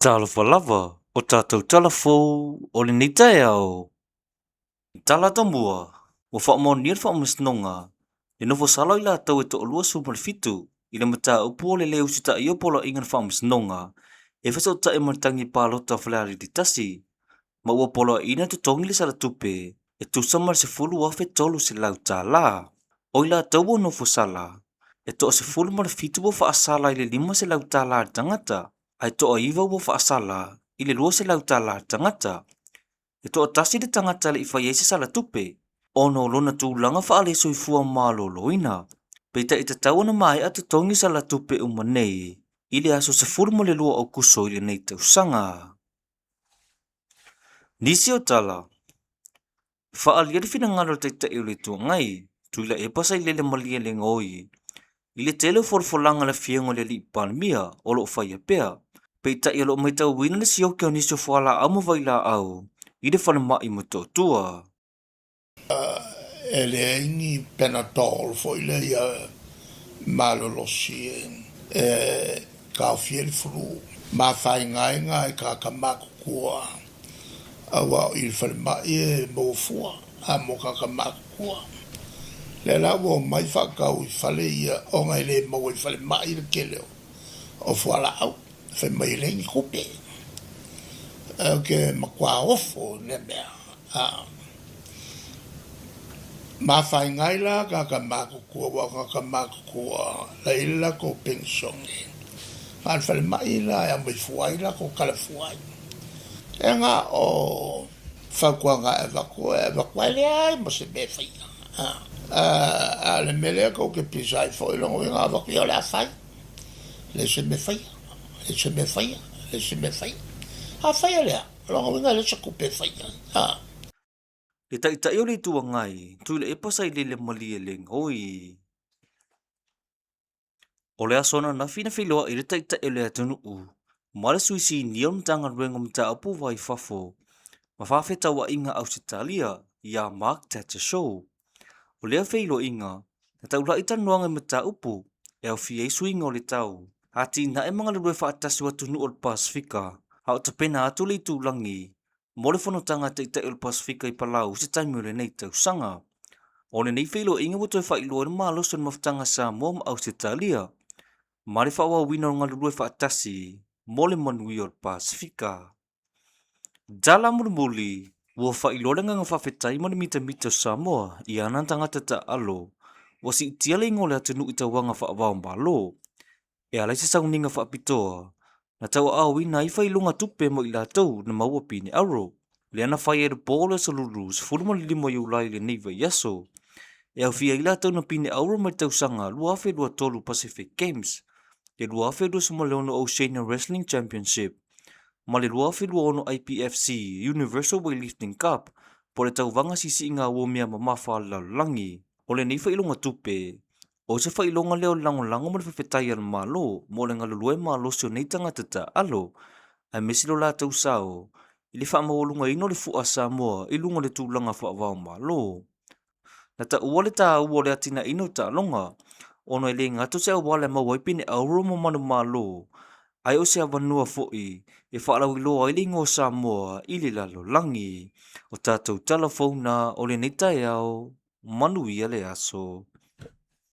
Talavalava o tātou talafou o le nitai au. Talata mua, ua whaamoni whaamasnonga, e nofo salo i lātou e to'olua sumalfitu, i le mata upu o le leo sita i opola ingan whaamasnonga, e whasa o tae manitangi pālota whaleari di tasi, ma ua pola ina tutongi le sala tupe, e tusama se fulu wafe tolu se lau tā la. O i lātou o nofo sala, e toa se fulu ma le fitu o whaasala i le lima se lau tā la tangata, ai toa iwa o whaasala, i le lua se lau tā la tangata, e toa tasi le tangata le i whai se sala tupe, ono lona tūlanga whaale soi fua mālo loina. Peita i te tauna mai atu tongi sala tupe umanei, i le aso se fulu mo le lua o kuso i le nei tau sanga. Nisi o tala, whaalia le whina ngaro te te eo le tua ngai, tuila e pasa i lele malia le ngoi. I le tele forfolanga le fiengo le li panemia, o lo whai a pea, peita i lo mai tau wina le sioke o nisio whala amu vai la au, i le whana mai mo tō tua. E le ingi Penatol fo i le ia malolosi e ka fiel flu ma fai ngai ngai ka kamaku kua awa i le whale mai e mo fua a mo ka kamaku kua le la wo mai whakau i whale ia o ngai le mo i whale mai le keleo o fuala au whai mai le ingi kupe ke makua ofo ne mea ma fai ngai la ka maku kua wa ka maku kua la ila ko pensongi al fale mai la ya mai fuai la ko kala fuai enga o fa kwa nga eva kwa le ai mo se be fai le mele ko ke pisai fo lo nga va ko la fai le se me fai a fai le lo nga le se ko pe fai Le tai o le tua ngai, tui le e pasa i le malia le ngoi. O le asona na fina filoa i le tai o le atunu u. Ma le suisi ni o mtanga ruenga mta apu vai fafo. Ma whawheta wa inga Australia, ia Mark Thatcher Show. O lea feilo inga, na tau la ita noanga mta upu, e au fia isu inga o le tau. Hati na e mga le rue whaatasi wa tunu o le Pasifika, hao ta pena atu le itu langi. Mo le whanotanga te ita o le Pasifika i Palau se taimi o le nei tau sanga. O le nei feilo inga wato e whailoa na maa loson maftanga sa mo ma Australia. Ma le whawa wina o ngā rue whaatasi, mo le manui o le Pasifika. Dala muli, ua whailoa nga whawhetai mo le mita Samoa i ana tangata ta alo, wa si tiale ingo le atunu i tawanga whaawao mbalo. E alai se sauninga whaapitoa, na tau awi na i whailunga tupe mo i la tau na maua pini auro. Le ana whai e le bōla sa lulu, se furuma li limo i ulai le neiva yaso. E au fia i la tau na pini auro mai tau sanga lua afe lua tolu Pacific Games, le lua afe lua Sumaleono Oceania Wrestling Championship, ma le lua afe lua ono IPFC Universal Weightlifting Cup, po le tau vanga sisi inga uomia ma mawha langi. O le nei whailunga tupe, o se whailonga leo lango mo le whawhetai al malo, mo le ngalulue malo sio nei tangata ta alo, ai mesilo la tau sao, i le whaamawolunga ino le fua Samoa, i lunga le tūlanga whaavao malo. Na ta ua le ta ua le atina ino ta longa, ono e le ngatu se awale mawaipine auro mo manu malo, ai o se awanua foi, e whaalau iloa i le ingo Samoa, i le lalo langi, o tātou telefona o le neitai au, manu ia le aso.